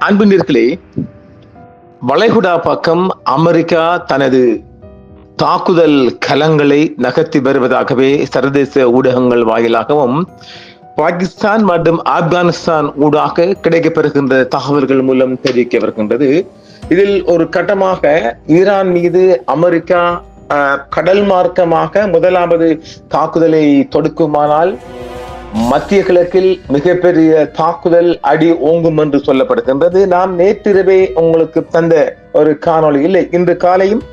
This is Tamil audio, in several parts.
அன்பினர்களே, வளைகுடா பக்கம் அமெரிக்கா தனது தாக்குதல் கலங்களை நகர்த்தி வருவதாகவே சர்வதேச ஊடகங்கள் வாயிலாகவும் பாகிஸ்தான் மற்றும் ஆப்கானிஸ்தான் ஊடாக கிடைக்கப்பெறுகின்ற தகவல்கள் மூலம் தெரிவிக்க வருகின்றது. இதில் ஒரு கட்டமாக ஈரான் மீது அமெரிக்கா கடல் மார்க்கமாக முதலாவது தாக்குதலை தொடுக்குமானால் மத்திய கிழக்கில் மிகப்பெரிய தாக்குதல் அடி ஓங்கும் என்று சொல்லப்படுகின்றது. நாம் நேற்றிரவே உங்களுக்கு தந்த ஒரு காணொளி இல்லை, இன்று காலையும்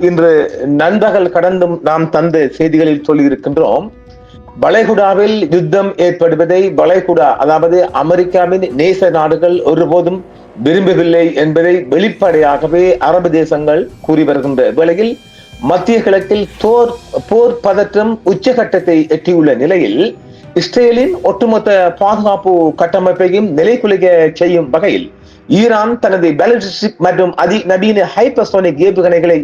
இன்று நண்பகல் கடந்தும் நாம் தந்த செய்திகளில் சொல்லி இருக்கின்றோம். வளைகுடாவில் யுத்தம் ஏற்படுவதை வளைகுடா அதாவது அமெரிக்காவின் நேச நாடுகள் ஒருபோதும் விரும்பவில்லை என்பதை வெளிப்படையாகவே அரபு தேசங்கள் கூறி வருகின்ற வேளையில் மத்திய கிழக்கில் போர் பதற்றம் உச்சகட்டத்தை எட்டியுள்ள நிலையில் இஸ்ரேலின் ஒட்டுமொத்த பாதுகாப்பு கட்டமைப்பையும் நிலைகுலைய செய்யும் வகையில் ஈரான் தனது பாலிஸ்டிக் மற்றும் அதிநவீன ஹைப்பர்சோனிக் ஏவுகணைகளை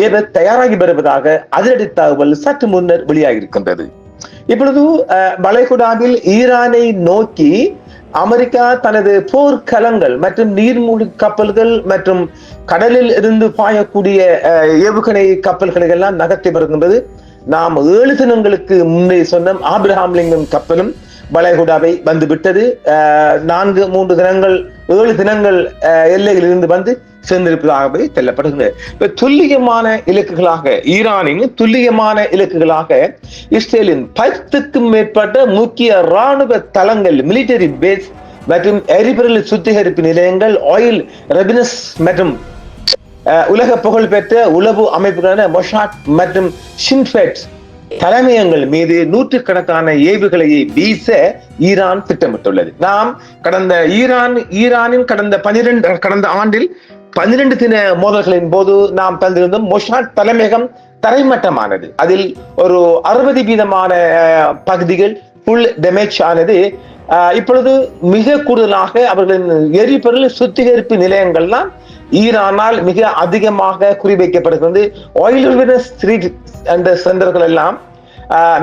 ஏவ தயாராகி வருவதாக அதிரடி தகவல் சற்று முன்னர் வெளியாகியிருக்கின்றது. இப்பொழுது வளைகுடாவில் ஈரானை நோக்கி அமெரிக்கா தனது போர்க்களங்கள் மற்றும் நீர்மூழ்கி கப்பல்கள் மற்றும் கடலில் இருந்து பாயக்கூடிய ஏவுகணை கப்பல்களை எல்லாம் நகர்த்தி வருகின்றது. நாம் 7 தினங்களுக்கு முன்னே சொன்ன ஆப்ரஹாம் லிங்கன் கப்பலும் வளைகுடாவை வந்துவிட்டது. 3 தினங்கள் 7 தினங்கள் எல்லையில் இருந்து வந்து சேர்ந்திருப்பதாகவே சொல்லப்படுகிறது. துல்லியமான இலக்குகளாக ஈரானின் துல்லியமான இலக்குகளாக இஸ்ரேலின் 10க்கும் மேற்பட்ட முக்கிய ராணுவ தளங்கள், மிலிட்டரி பேஸ் மற்றும் எரிபொருள் சுத்திகரிப்பு நிலையங்கள், ஆயில் ரெபினஸ் மற்றும் உலக புகழ் பெற்ற உளவு அமைப்புகளான மொசாட் மற்றும் ஷின்பெட் தலைமையங்கள் மீது நூற்றுக்கணக்கான ஏவுகணையை வீச ஈரான் திட்டமிட்டுள்ளது. நாம் ஈரானின் கடந்த ஆண்டில் 12 தின மோதல்களின் போது நாம் தந்திருந்தோம். மொசாட் தலைமையகம் தரைமட்டமானது. அதில் ஒரு 60% பகுதிகள் ஃபுல் டேமேஜ் ஆனது. இப்பொழுது மிக கூடுதலாக அவர்களின் எரிபொருள் சுத்திகரிப்பு நிலையங்கள்லாம் ஈரானால் மிக அதிகமாக குறிவைக்கப்படுகிறது. ஆயில் என்ற சென்டர்கள் எல்லாம்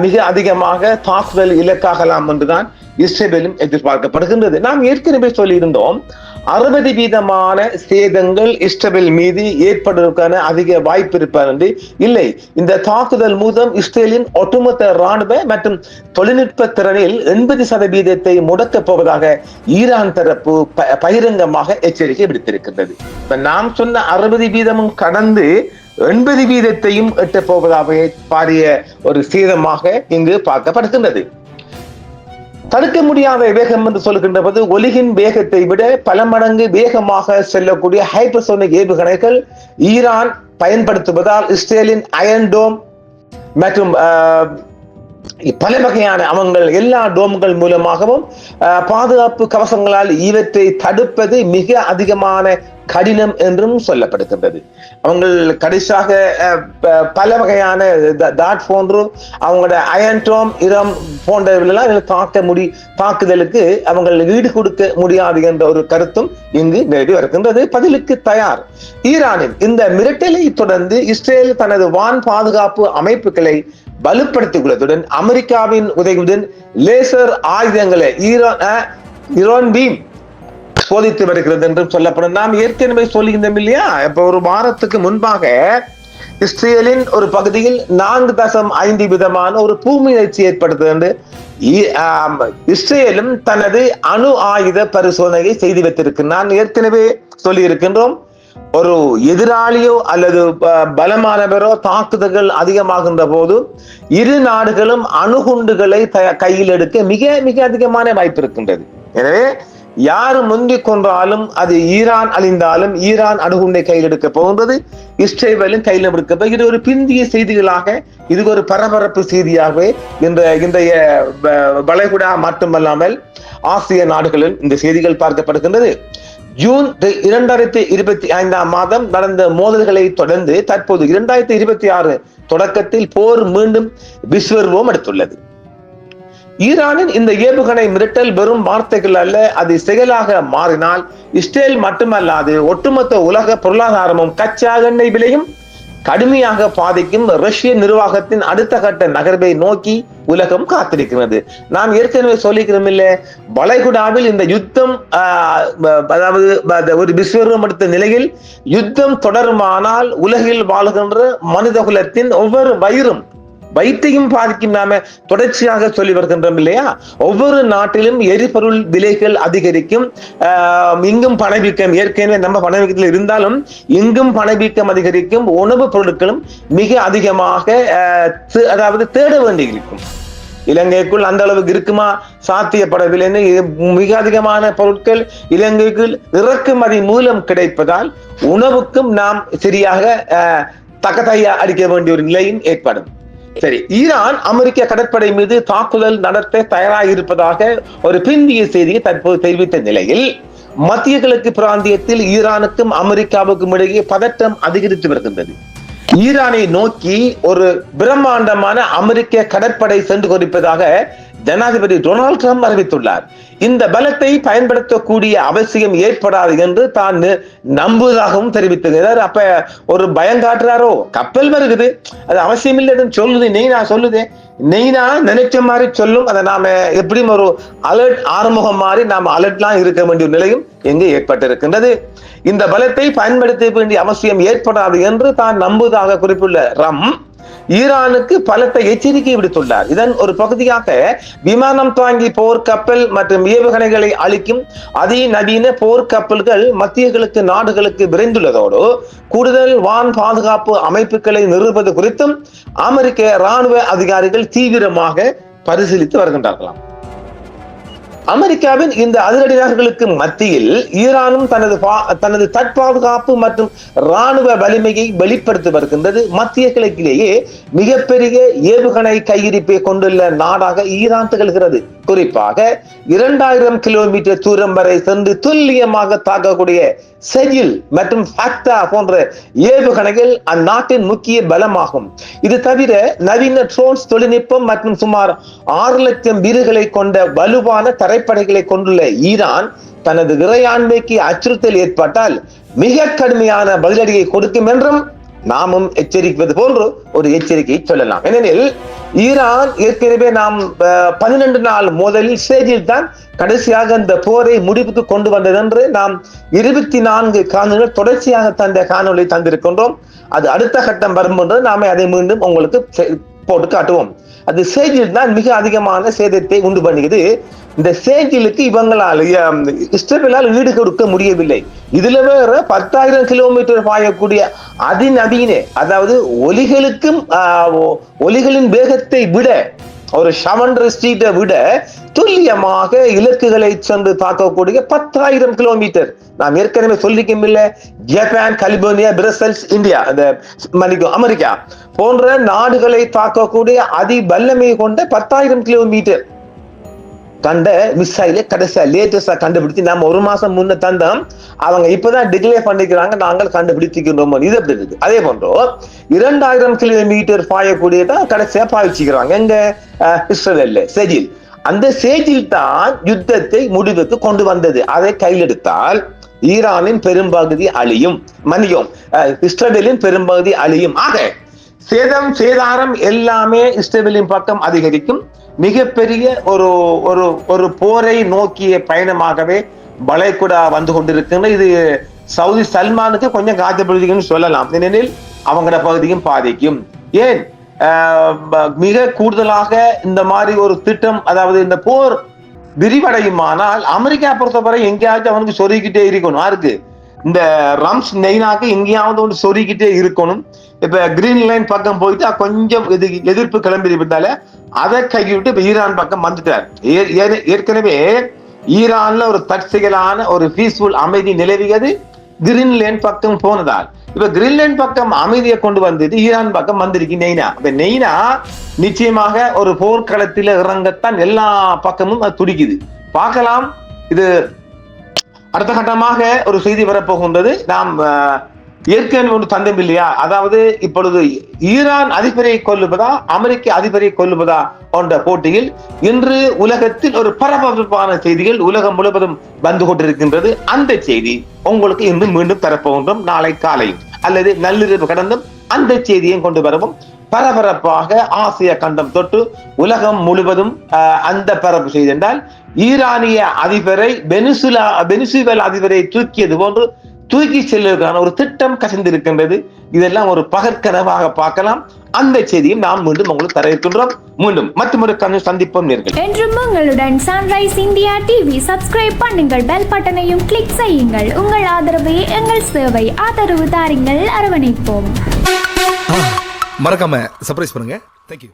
மிக அதிகமாக தாக்குதல் இலக்காகலாம் என்றுதான் இஸ்ரேலும் எதிர்பார்க்கப்படுகின்றது. நாம் ஏற்கனவே சொல்லியிருந்தோம், 60% சேதங்கள் இஸ்ரேல் மீது ஏற்படுவதற்கான அதிக வாய்ப்பு இருப்பது இல்லை. இந்த தாக்குதல் மூலம் இஸ்ரேலின் ஒட்டுமொத்த ராணுவ மற்றும் தொழில்நுட்ப திறனில் 80% முடக்கப் போவதாக ஈரான் தரப்பு பகிரங்கமாக எச்சரிக்கை விடுத்திருக்கின்றது. நாம் சொன்ன 60% கடந்து 80% எட்டப் போவதாக பாரிய ஒரு சேதமாக இங்கு பார்க்கப்படுகின்றது. தடுக்க முடியாத வேகம் என்று சொல்கின்ற போது ஒலியின் வேகத்தை விட பல மடங்கு வேகமாக செல்லக்கூடிய ஹைப்பர்சோனிக் ஏவுகணைகள் ஈரான் பயன்படுத்துவதால் இஸ்ரேலின் அயன் டோம் மற்றும் பல வகையான அவங்கள் எல்லா டோம்கள் மூலமாகவும் பாதுகாப்பு கவசங்களால் இவற்றை தடுப்பது மிக அதிகமான கடினம் என்றும் சொல்லப்படுகின்றது. அவங்கள் கடைசியாக பல வகையான டாட் போன்று அவங்களோட அயன்டோம் இரம் போன்றவர்களெல்லாம் தாக்குதலுக்கு அவங்கள் ஈடு கொடுக்க முடியாது என்ற ஒரு கருத்தும் இங்கு நிலவி வருகின்றது. பதிலுக்கு தயார். ஈரானின் இந்த மிரட்டலை தொடர்ந்து இஸ்ரேல் தனது வான் பாதுகாப்பு அமைப்புகளை வலுப்படுத்தியுள்ளதுடன் அமெரிக்காவின் உதவியுடன் லேசர் ஆயுதங்களை ஈரான் பீம் சோதித்து வருகிறது என்றும் சொல்லப்படும். நாம் ஏற்கனவே சொல்லுகின்றோம் இல்லையா? இப்ப ஒரு வாரத்துக்கு முன்பாக இஸ்ரேலின் ஒரு பகுதியில் 4.5 விதமான ஒரு பூமி அதிர்ச்சி ஏற்படுத்துகிறது. இஸ்ரேலும் தனது அணு ஆயுத பரிசோதனையை செய்து வைத்திருக்கு. நான் ஏற்கனவே சொல்லி இருக்கின்றோம், ஒரு எதிராளியோ அல்லது பலமானவரோ தாக்குதல்கள் அதிகமாகின்ற போது இரு நாடுகளும் அணுகுண்டுகளை கையில் எடுக்க மிக மிக அதிகமான வாய்ப்பு இருக்கின்றது. எனவே யாரு முந்திக் கொன்றாலும் அது ஈரான் அழிந்தாலும் ஈரான் அணுகுண்டை கையில் எடுக்க போகின்றது, இஸ்ரேலும் கையில் எடுக்க. இது ஒரு பிந்திய செய்திகளாக, இது ஒரு பரபரப்பு செய்தியாகவே இன்றைய வளைகுடா மட்டுமல்லாமல் ஆசிய நாடுகளில் இந்த செய்திகள் பார்க்கப்படுகின்றது. ஜூன் 2025 நடந்த மோதல்களை தொடர்ந்து தற்போது 2026 தொடக்கத்தில் போர் மீண்டும் விஸ்வரூபம் எடுத்துள்ளது. ஈரானின் இந்த ஏவுகணை மிரட்டல் வெறும் வார்த்தைகள் அல்ல, அது செயலாக மாறினால் இஸ்ரேல் மட்டுமல்லாது ஒட்டுமொத்த உலக பொருளாதாரமும் கச்சா எண்ணெய் விலையும் கடுமையாக பாதிக்கும் ரஷ்ய நிர்வாகத்தின் அடுத்த கட்ட நகர்வை நோக்கி உலகம் காத்திருக்கிறது. நாம் ஏற்கனவே சொல்லிக்கிறோம் இல்ல, வளைகுடாவில் இந்த யுத்தம் அதாவது ஒரு விஸ்வரூபம் எடுத்த நிலையில் யுத்தம் தொடருமானால் உலகில் வாழ்கின்ற மனித குலத்தின் ஒவ்வொரு வயிற்றையும் பாதிக்கும். நாம தொடர்ச்சியாக சொல்லி வருகின்றோம் இல்லையா? ஒவ்வொரு நாட்டிலும் எரிபொருள் விலைகள் அதிகரிக்கும். இங்கும் பணவீக்கம், ஏற்கனவே நம்ம பணவீக்கத்தில் இருந்தாலும் இங்கும் பணவீக்கம் அதிகரிக்கும். உணவுப் பொருட்களும் மிக அதிகமாக அதாவது தேட வேண்டி இருக்கும். இலங்கைக்குள் அந்த அளவுக்கு இருக்குமா? சாத்தியப்படவில்லை. மிக அதிகமான பொருட்கள் இலங்கைக்குள் இறக்குமதி மூலம் கிடைப்பதால் உணவுக்கும் நாம் சரியாக தக்கதையா அடிக்க வேண்டிய ஒரு நிலையும் ஏற்படும். சரி, ஈரான் அமெரிக்க கடற்படை மீது தாக்குதல் நடத்த தயாராக இருப்பதாக ஒரு பிந்திய செய்தியை தற்போது தெரிவித்த நிலையில் மத்திய கிழக்கு பிராந்தியத்தில் ஈரானுக்கும் அமெரிக்காவுக்கும் இடையே பதட்டம் அதிகரித்து வருகின்றது. ஈரானை நோக்கி ஒரு பிரம்மாண்டமான அமெரிக்க கடற்படை சென்று கொண்டிருப்பதாக ஜனாதிபதி டொனால்டு ட்ரம்ப் அறிவித்துள்ளார். இந்த பலத்தை பயன்படுத்தக்கூடிய அவசியம் ஏற்படாது என்று தான் நம்புவதாகவும் தெரிவித்திருக்கிறார். அப்ப ஒரு பயம் காட்டுறாரோ? கப்பல் வருகிறது, அது அவசியம் இல்லைன்னு சொல்லுது, நெய்னா சொல்லுது, நெய்னா நினைச்ச மாதிரி சொல்லும். அதை நாம எப்படியும் ஒரு அலர்ட் ஆறுமுகம் மாதிரி நாம அலர்ட்லாம் இருக்க வேண்டிய நிலையும் எங்கு ஏற்பட்டிருக்கின்றது. இந்த பலத்தை பயன்படுத்த வேண்டிய அவசியம் ஏற்படாது என்று தான் நம்புவதாக குறிப்பிட்டுள்ள ட்ரம்ப் ஈரானுக்கு பலத்த எச்சரிக்கை விடுத்துள்ளார். இதன் ஒரு பகுதியாக விமானம் தாங்கி போர்க்கப்பல் மற்றும் ஏவுகணைகளை அளிக்கும் அதிநவீன போர்க்கப்பல்கள் மத்திய கிழக்கு நாடுகளுக்கு விரைந்துள்ளதோடு கூடுதல் வான் பாதுகாப்பு அமைப்புகளை நிறுவுவது குறித்தும் அமெரிக்க ராணுவ அதிகாரிகள் தீவிரமாக பரிசீலித்து வருகின்றார்களாம். அமெரிக்காவின் இந்த அதிரடிகளுக்கு மத்தியில் ஈரானும் தனது தற்பாதுகாப்பு மற்றும் ராணுவ வலிமையை வெளிப்படுத்தி வருகின்றது. மத்திய கிழக்கிலேயே மிகப்பெரிய ஏவுகணை கையிருப்பை கொண்டுள்ள நாடாக ஈரான் திகழ்கிறது. குறிப்பாக 2000 கிலோமீட்டர் தூரம் வரை சென்று துல்லியமாக தாக்கக்கூடிய செஜில் மற்றும் ஃபக்தா போன்ற ஏவுகணைகள் அந்நாட்டின் முக்கிய பலமாகும். இது தவிர நவீன ட்ரோன்ஸ் தொழில்நுட்பம் மற்றும் சுமார் 6 லட்சம் வீரர்களை கொண்ட வலுவான தரைப்படைகளை கொண்டுள்ள ஈரான் தனது இறையாண்மைக்கு அச்சுறுத்தல் ஏற்பட்டால் மிக கடுமையான பதிலடியை கொடுக்கும் என்றும் நாமும் எச்சரிப்பது போன்று ஒரு எச்சரிக்கையை சொல்லலாம். ஏனெனில் ஈரான் ஏற்கனவே நாம் 12 நாள் மோதலில் ஸ்டேஜில் தான் கடைசியாக இந்த போரை முடிவுக்கு கொண்டு வந்தது என்று நாம் 24 காணொலிகள் தொடர்ச்சியாக தந்த காணொலி தந்திருக்கின்றோம். அது அடுத்த கட்டம் வரும் என்று நாம அதை மீண்டும் உங்களுக்கு போட்டு காட்டுவோம். அது சேஜில் தான் மிக அதிகமான சேதத்தை உண்டு பண்ணுகிறது. இந்த சேஜிலுக்கு இவங்களால் இஸ்ரேலால் ஈடு கொடுக்க முடியவில்லை. இதுல வேற 10,000 கிலோமீட்டர் பாயக்கூடிய அதிநவீன, அதாவது ஒலிகளின் வேகத்தை விட ஒரு ஷவண்டர் ஸ்ட்ரீட்டை விட துல்லியமாக இலக்குகளை சென்று தாக்கக்கூடிய 10,000 கிலோமீட்டர். நாம் ஏற்கனவே சொல்லிக்கவில்லை, Japan, California, Brussels, India, America போன்ற நாடுகளை தாக்கக்கூடிய அதி வல்லமை கொண்ட 10,000 கிலோமீட்டர் கண்ட மிசைலை கடைசியா லேட்டஸ்டா கண்டுபிடிச்சு நம்ம 1 மாசம் முன்ன தந்தோம். அவங்க இப்பதான் டிக்ளேர் பண்ணிக்கிறாங்க, நாங்கள் கண்டுபிடிச்சிக்கிறோம். இது எப்படி இருக்கு? அதே போன்றோ 2000 கிலோமீட்டர் பாயக்கூடியதான் கடைசியா பாய்ச்சிக்கிறாங்க எங்க இஸ்ரேல்ல சேஜில். அந்த சேஜில் தான் யுத்தத்தை முடிவுக்கு கொண்டு வந்தது. அதை கையில் எடுத்தால் ஈரானின் பெரும்பகுதி அழியும், இஸ்ரேலின் பெரும்பகுதி அழியும். ஆக சேதாரம் எல்லாமே இஸ்ரேலின் பக்கம் அதிகரிக்கும். மிகப்பெரிய ஒரு போரை நோக்கிய பயணமாகவே வளைகுடா வந்து கொண்டிருக்கின்ற. இது சவுதி சல்மானுக்கு கொஞ்சம் காய்ச்சப்படுதுன்னு சொல்லலாம். ஏனெனில் அவங்களோட பகுதியும் பாதிக்கும். ஏன் மிக கூடுதலாக இந்த மாதிரி ஒரு திட்டம், அதாவது இந்த போர் விரிவடையுமானால் அமெரிக்கா பொறுத்தவரை எங்கேயாச்சும் அவனுக்கு சொருகிக்கிட்டே இருக்கணும். யாருக்கு? இந்த ரம்ஸ் நெய்னாக்கு எங்கேயாவது ஒன்று சொருகிக்கிட்டே இருக்கணும். இப்ப கிரீன்லேண்ட் பக்கம் போயிட்டு கொஞ்சம் எதிர்ப்பு கிளம்பி இருந்தால அதை கைவிட்டு இப்ப ஈரான் பக்கம் வந்துட்டார். ஏற்கனவே ஈரான்ல ஒரு தற்செயலான ஒரு பீஸ்ஃபுல் அமைதி நிலவியது கிரீன்லேண்ட் பக்கம் போனதால் இப்ப கிரீன்லேண்ட் பக்கம் அமைதியை கொண்டு வந்துட்டு ஈரான் பக்கம் வந்திருக்கு நெய்னா. இப்ப நெய்னா நிச்சயமாக ஒரு போர்க்களத்தில் இறங்கத்தான் எல்லா பக்கமும் அது துடிக்குது. பார்க்கலாம். இது அடுத்த கட்டமாக ஒரு செய்தி வரப்போகின்றது. நாம் ஏற்கனவே ஒன்று தந்தம் இல்லையா? அதாவது இப்பொழுது ஈரான் அதிபரை கொல்லுவதா அமெரிக்க அதிபரை கொல்லுவதா போன்ற போட்டியில் இன்று உலகத்தில் ஒரு பரபரப்பான செய்திகள் உலகம் முழுவதும் வந்து கொண்டிருக்கின்றது. அந்த செய்தி உங்களுக்கு இன்று மீண்டும் தரப்போகின்றோம். நாளை காலை அல்லது நள்ளிரவு கடந்தும் அந்த செய்தியும் கொண்டு வரவும் பரபரப்பாக ஆசிய கண்டம் தொட்டு உலகம் முழுவதும் அந்த பரப்பு செய்தி என்றால் ஈரானிய அதிபரை வெனிசுவேலா அதிபரை தூக்கியது போன்று தூக்கி செல்வதற்கான ஒரு திட்டம் கசிந்திருக்கின்றது. இதெல்லாம் ஒரு பகற்கனவாக பார்க்கலாம். அந்த செய்தியும் நாம் மீண்டும் உங்களுக்கு தர இருக்கின்றோம். மீண்டும் மற்றொரு சந்திப்போம் நேர்கள். என்றும் உங்களுடன் சன்ரைஸ் இந்தியா டிவி சப்ஸ்கிரைப் பண்ணுங்கள், பெல் பட்டனையும் கிளிக் செய்யுங்கள். உங்கள் ஆதரவே எங்கள் சேவை. ஆதரவு தாருங்கள், அரவணைப்போம். மறக்காம சர்ப்ரைஸ் பண்ணுங்க. தேங்க்யூ.